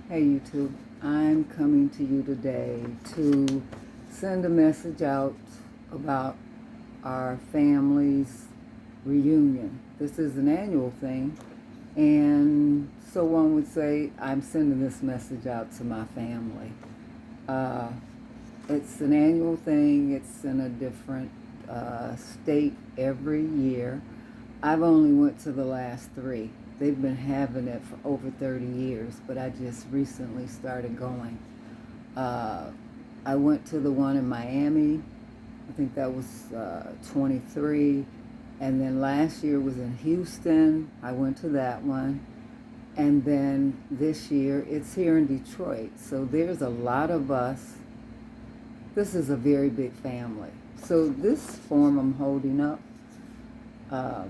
Hey YouTube, I'm coming to you today to send a message out about our family's reunion. This is an annual thing, and so one would say I'm sending this message out to my family. Uh, it's an annual thing. It's in a different state every year. I've only went to the last three. They've been having it for over 30 years, but I just recently started going. Uh, I went to the one in Miami. I think that was 23. And then last year was in Houston. I went to that one. And then this year it's here in Detroit. So there's a lot of us. This is a very big family. So this form I'm holding up, uh,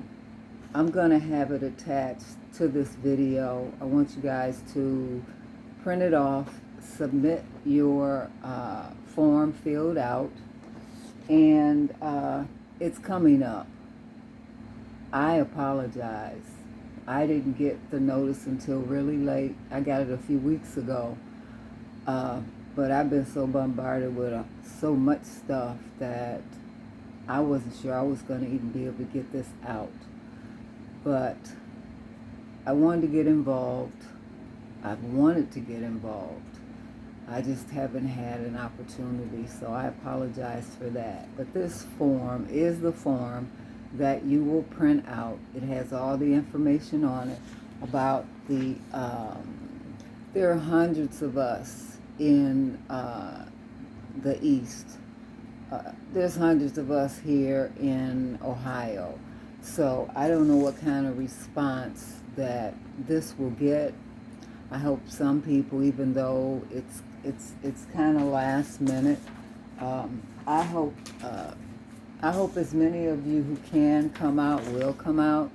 I'm going to have it attached to this video. I want you guys to print it off, submit your form filled out, and it's coming up. I apologize. I didn't get the notice until really late. I got it a few weeks ago. But I've been so bombarded with so much stuff that I wasn't sure I was going to even be able to get this out. But I wanted to get involved. I've wanted to get involved. I just haven't had an opportunity, so I apologize for that. But this form is the form that you will print out. It has all the information on it about there are hundreds of us in the East. There's hundreds of us here in Ohio. So I don't know what kind of response that this will get. I hope some people, even though it's kind of last minute, I hope as many of you who can come out will come out.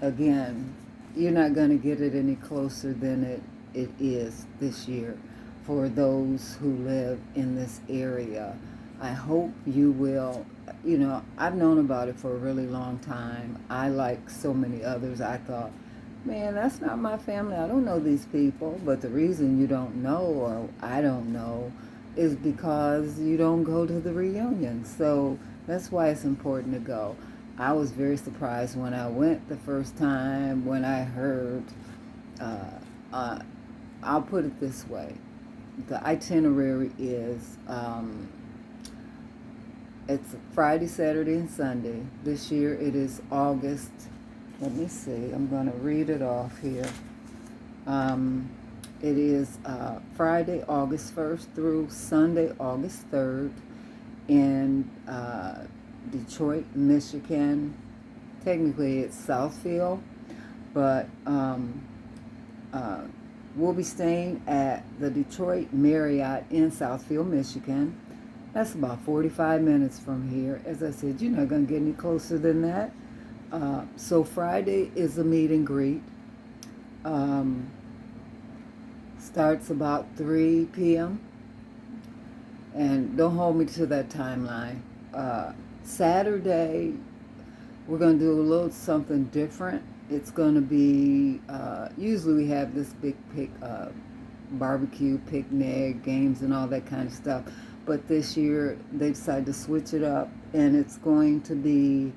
Again, you're not going to get it any closer than it is this year for those who live in this area. I hope you will. I've known about it for a really long time. I, like so many others, I thought, man, that's not my family. I don't know these people. But the reason you don't know, or I don't know, is because you don't go to the reunion. So that's why it's important to go. I was very surprised when I went the first time, when I heard, I'll put it this way. The itinerary is, it's Friday, Saturday, and Sunday. This year it is August. Let me see. I'm going to read it off here. It is Friday, August 1st through Sunday, August 3rd in Detroit, Michigan. Technically it's Southfield, but we'll be staying at the Detroit Marriott in Southfield, Michigan. That's about 45 minutes from here. As I said, you're not going to get any closer than that. So Friday is a meet and greet. Starts about 3 p.m. And don't hold me to that timeline. Saturday, we're going to do a little something different. It's going to be, usually we have this big barbecue, picnic, games, and all that kind of stuff. But this year, they decided to switch it up, and it's going to be,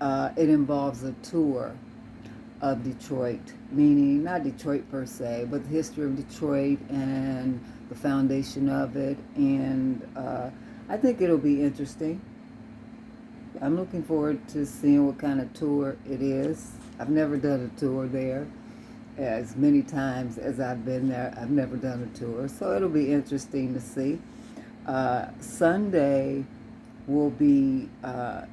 it involves a tour of Detroit, meaning not Detroit per se, but the history of Detroit and the foundation of it. And I think it'll be interesting. I'm looking forward to seeing what kind of tour it is. I've never done a tour there. As many times as I've been there, I've never done a tour. So it'll be interesting to see. Sunday will be a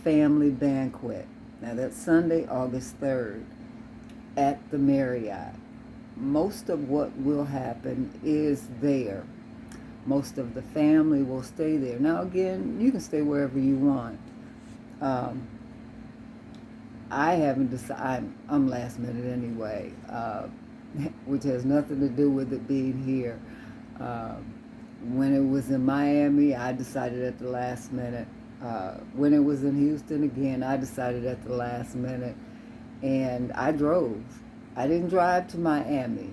family banquet. Now that's Sunday, August 3rd at the Marriott. Most of what will happen is there. Most of the family will stay there. Now again, you can stay wherever you want. I haven't decided. I'm last minute anyway, which has nothing to do with it being here. When it was in Miami, I decided at the last minute. When it was in Houston, again, I decided at the last minute. And I drove. I didn't drive to Miami.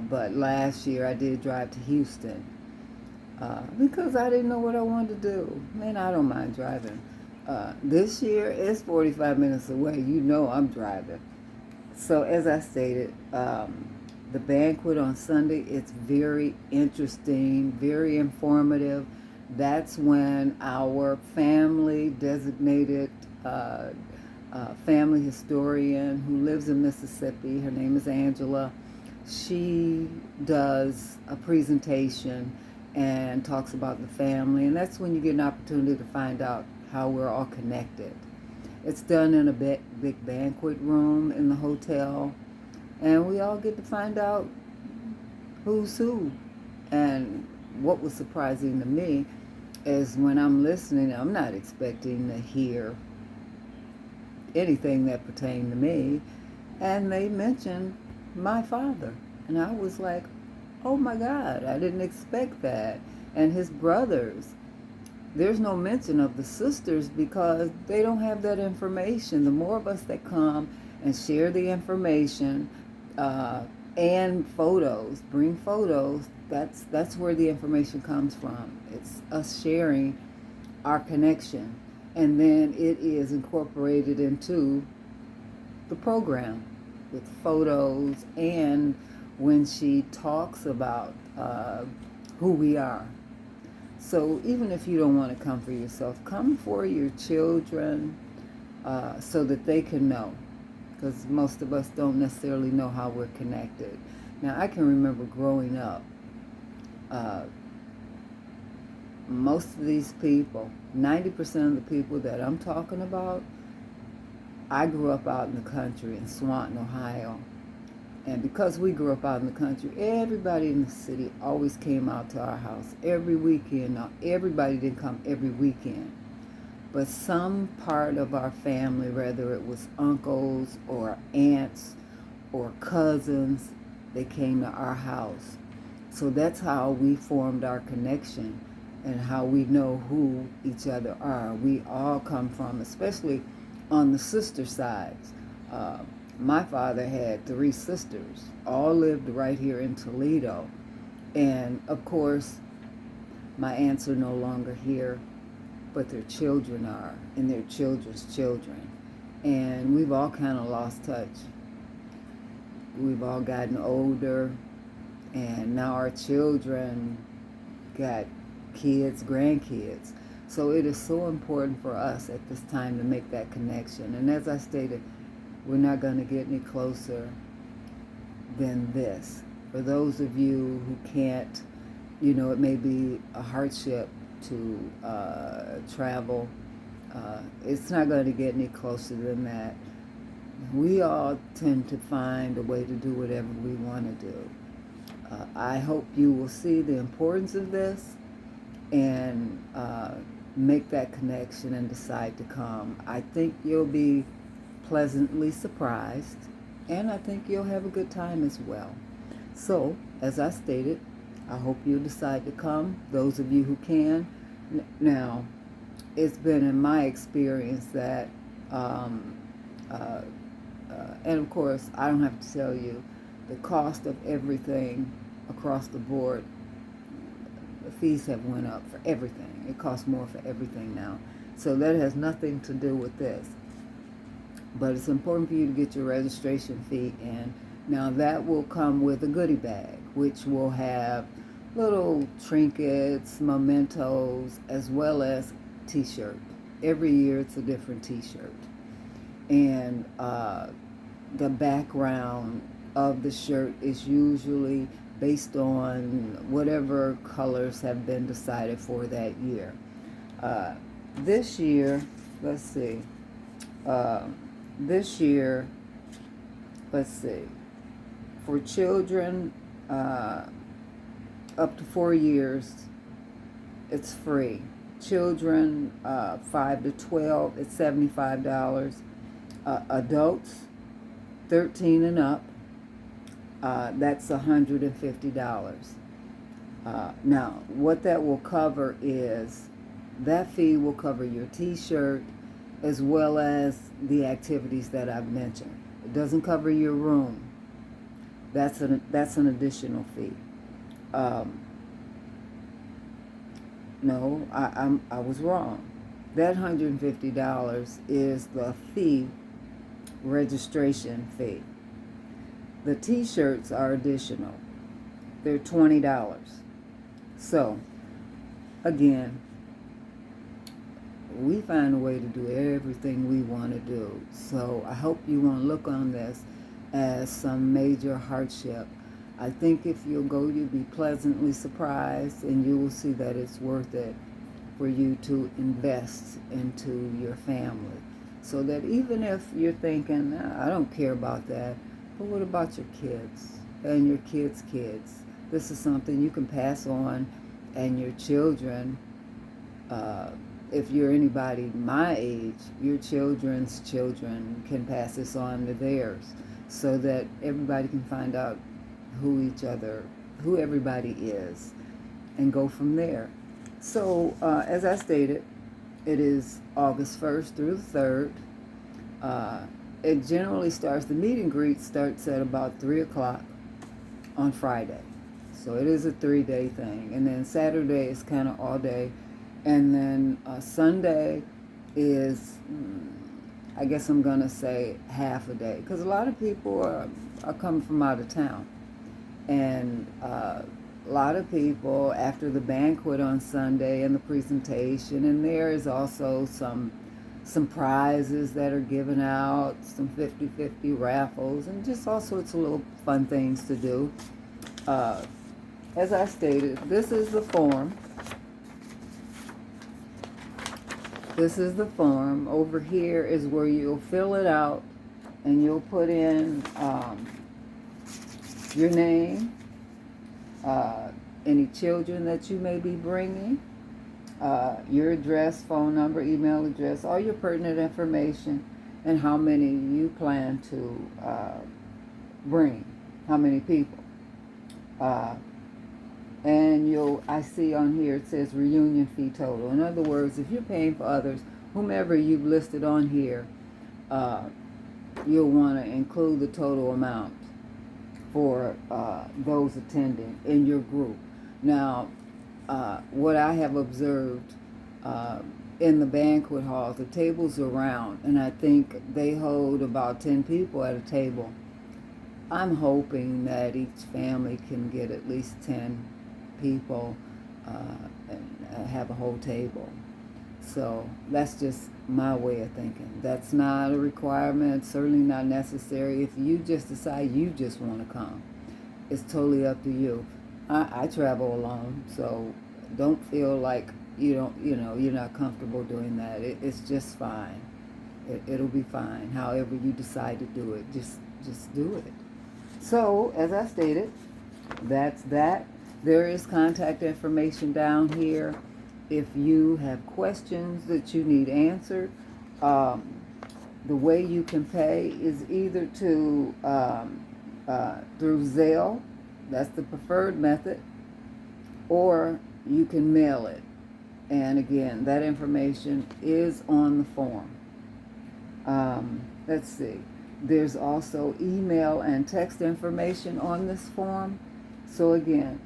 But last year I did drive to Houston because I didn't know what I wanted to do. Man, I don't mind driving. This year it's 45 minutes away. You know I'm driving. So as I stated, the banquet on Sunday, it's very interesting, very informative. That's when our family designated family historian who lives in Mississippi, her name is Angela, she does a presentation and talks about the family, and that's when you get an opportunity to find out how we're all connected. It's done in a big banquet room in the hotel, and we all get to find out who's who. And what was surprising to me is when I'm listening, I'm not expecting to hear anything that pertained to me, and they mentioned my father, and I was like, oh my God, I didn't expect that. And his brothers. There's no mention of the sisters because they don't have that information. The more of us that come and share the information and photos, bring photos, that's where the information comes from. It's us sharing our connection. And then it is incorporated into the program with photos and when she talks about who we are. So even if you don't want to come for yourself, come for your children so that they can know. Because most of us don't necessarily know how we're connected. Now, I can remember growing up, most of these people, 90% of the people that I'm talking about, I grew up out in the country in Swanton, Ohio. And because we grew up out in the country, everybody in the city always came out to our house every weekend. Now, everybody didn't come every weekend, but some part of our family, whether it was uncles or aunts or cousins, they came to our house. So that's how we formed our connection and how we know who each other are. We all come from, especially on the sister sides. My father had 3 sisters, all lived right here in Toledo. And of course, my aunts are no longer here, but their children are, and their children's children. And we've all kind of lost touch. We've all gotten older, and now our children got kids, grandkids. So it is so important for us at this time to make that connection. And as I stated, we're not going to get any closer than this. For those of you who can't, it may be a hardship to travel. It's not going to get any closer than that. We all tend to find a way to do whatever we want to do. I hope you will see the importance of this and make that connection and decide to come. I think you'll be pleasantly surprised, and I think you'll have a good time as well. So, as I stated, I hope you'll decide to come, those of you who can. Now, it's been in my experience that, and of course, I don't have to tell you, the cost of everything across the board, the fees have went up for everything. It costs more for everything now. So that has nothing to do with this. But it's important for you to get your registration fee in. Now that will come with a goodie bag, which will have little trinkets, mementos, as well as t-shirt. Every year it's a different t-shirt. And the background of the shirt is usually based on whatever colors have been decided for that year. This year, let's see. This year, for children up to 4 years, it's free. Children 5 to 12, it's $75. Adults 13 and up, that's $150. Now, what that will cover is, that fee will cover your t-shirt as well as the activities that I've mentioned. It doesn't cover your room. That's an additional fee. Um, no, I was wrong. That $150 is the fee, registration fee. The T-shirts are additional. They're $20. So, again, we find a way to do everything we want to do. So I hope you won't look on this as some major hardship. I think if you'll go, you'll be pleasantly surprised, and you will see that it's worth it for you to invest into your family. So that even if you're thinking, I don't care about that, but what about your kids and your kids' kids? This is something you can pass on, and your children, if you're anybody my age, your children's children can pass this on to theirs, so that everybody can find out who everybody is, and go from there. So, as I stated, it is August 1st through the 3rd. It generally starts, the meet and greet starts at about 3 o'clock on Friday. So it is a 3-day thing. And then Saturday is kind of all day. And then Sunday is, I guess I'm going to say half a day. Because a lot of people are coming from out of town. And a lot of people, after the banquet on Sunday and the presentation, and there is also some prizes that are given out, some 50-50 raffles, and just all sorts of little fun things to do. As I stated, this is the form. This is the form. Over here is where you'll fill it out, and you'll put in your name, any children that you may be bringing, your address, phone number, email address, all your pertinent information, and how many you plan to bring, how many people. And I see on here it says reunion fee total. In other words, if you're paying for others, whomever you've listed on here, you'll want to include the total amount for those attending in your group. Now, what I have observed in the banquet hall, the tables are round, and I think they hold about 10 people at a table. I'm hoping that each family can get at least 10 people and have a whole table. So that's just my way of thinking. That's not a requirement, certainly not necessary. If you just decide you just want to come, it's totally up to you. I travel alone, so don't feel like you're not comfortable doing that. It's just fine. It'll be fine. However you decide to do it, just do it. So, as I stated, that's that. There is contact information down here if you have questions that you need answered. The way you can pay is either through Zelle, that's the preferred method, or you can mail it. And again, that information is on the form. Let's see. There's also email and text information on this form. So again,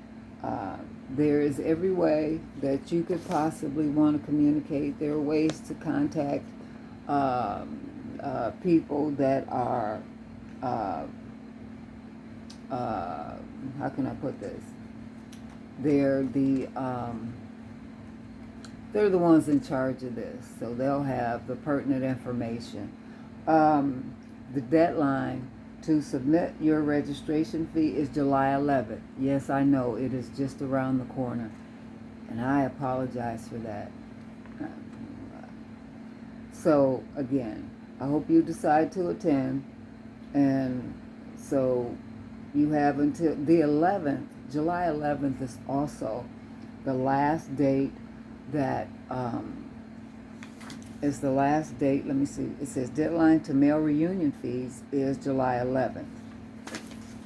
there is every way that you could possibly want to communicate. There are ways to contact people that are, how can I put this? They're the ones in charge of this, so they'll have the pertinent information. The deadline to submit your registration fee is July 11th. Yes, I know, it is just around the corner, and I apologize for that. So, again, I hope you decide to attend, and so you have until the 11th. July 11th is also the last date that is the last date. Let me see. It says deadline to mail reunion fees is July 11th.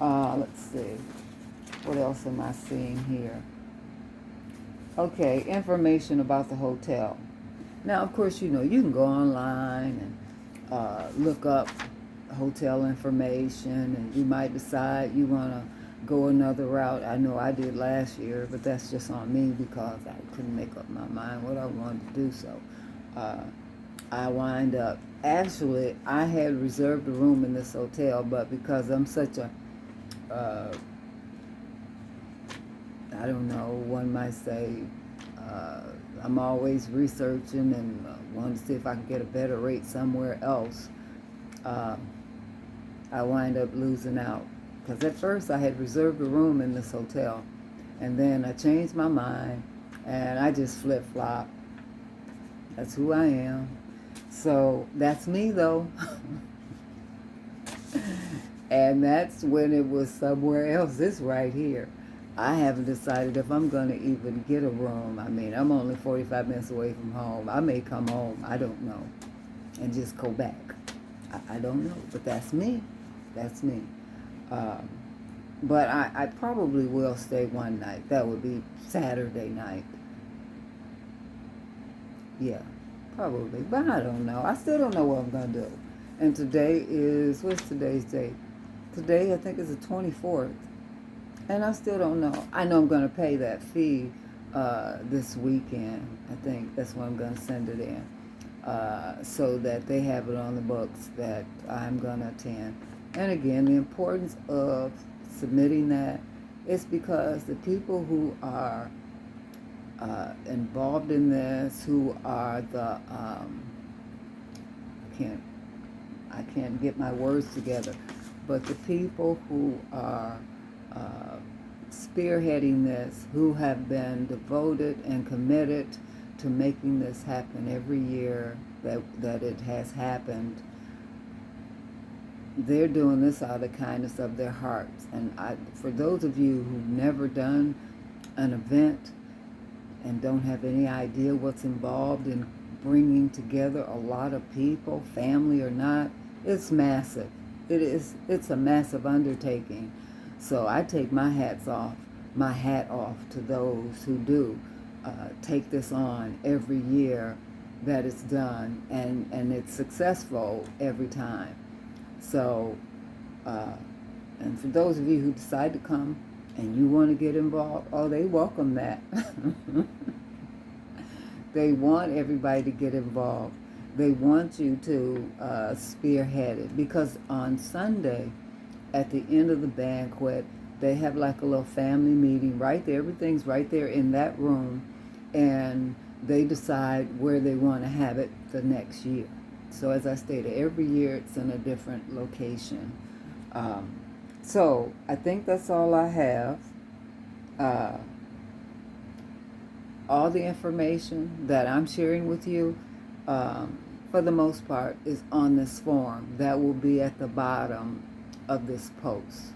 Let's see. What else am I seeing here? Okay, information about the hotel. Now, of course, you can go online and look up hotel information, and you might decide you want to go another route. I know I did last year, but that's just on me because I couldn't make up my mind what I wanted to do. So I wind up, actually, I had reserved a room in this hotel, but because I'm such a, I don't know, one might say, I'm always researching and wanting to see if I can get a better rate somewhere else. I wind up losing out. Because at first I had reserved a room in this hotel, and then I changed my mind, and I just flip-flop. That's who I am. So that's me, though. And that's when it was somewhere else. This right here. I haven't decided if I'm going to even get a room. I mean, I'm only 45 minutes away from home. I may come home, I don't know, and just go back. I don't know, but that's me. That's me. But I probably will stay one night. That would be Saturday night. Yeah, probably. But I don't know. I still don't know what I'm going to do. And today is, what's today's date? Today, I think, is the 24th. And I still don't know. I know I'm going to pay that fee this weekend. I think that's when I'm going to send it in. So that they have it on the books that I'm going to attend. And again, the importance of submitting that is because the people who are involved in this, who are the, I can't get my words together, but the people who are spearheading this, who have been devoted and committed to making this happen every year that it has happened, they're doing this out of the kindness of their hearts. And for those of you who've never done an event and don't have any idea what's involved in bringing together a lot of people, family or not, it's massive. It's a massive undertaking. So I take my hat off to those who do take this on every year that it's done, and it's successful every time. So, and for those of you who decide to come and you want to get involved, oh, they welcome that. They want everybody to get involved. They want you to spearhead it, because on Sunday, at the end of the banquet, they have like a little family meeting right there. Everything's right there in that room, and they decide where they want to have it the next year. So as I stated, every year it's in a different location. So I think that's all I have. All the information that I'm sharing with you, for the most part, is on this form that will be at the bottom of this post.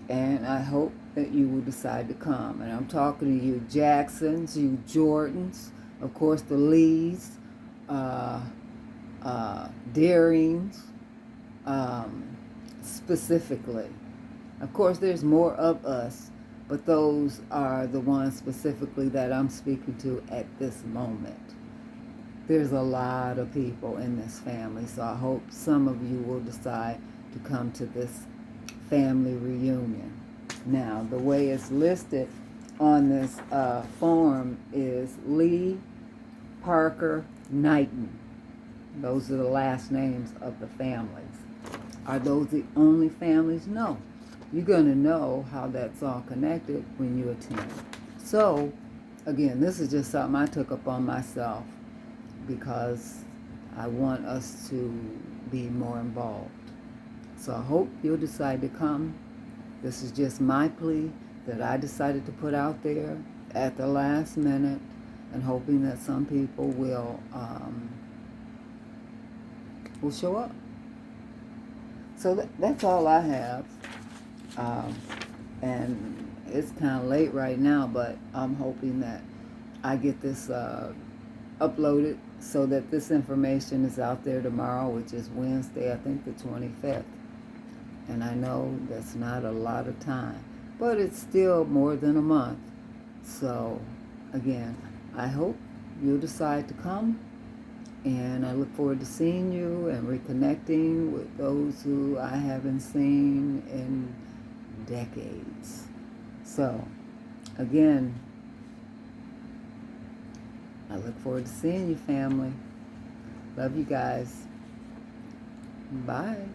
And I hope that you will decide to come. And I'm talking to you Jacksons, you Jordans, of course the Lees, Darings, specifically. Of course, there's more of us, but those are the ones specifically that I'm speaking to at this moment. There's a lot of people in this family, so I hope some of you will decide to come to this family reunion. Now, the way it's listed on this form is Lee, Parker, Knighten. Those are the last names of the families. Are those the only families? No. You're going to know how that's all connected when you attend. So, again, this is just something I took upon myself because I want us to be more involved. So I hope you'll decide to come. This is just my plea that I decided to put out there at the last minute, and hoping that some people will show up. So that's all I have. And it's kind of late right now, but I'm hoping that I get this uploaded so that this information is out there tomorrow, which is Wednesday, I think the 25th. And I know that's not a lot of time, but it's still more than a month. So, again, I hope you'll decide to come. And I look forward to seeing you and reconnecting with those who I haven't seen in decades. So, again, I look forward to seeing you, family. Love you guys. Bye.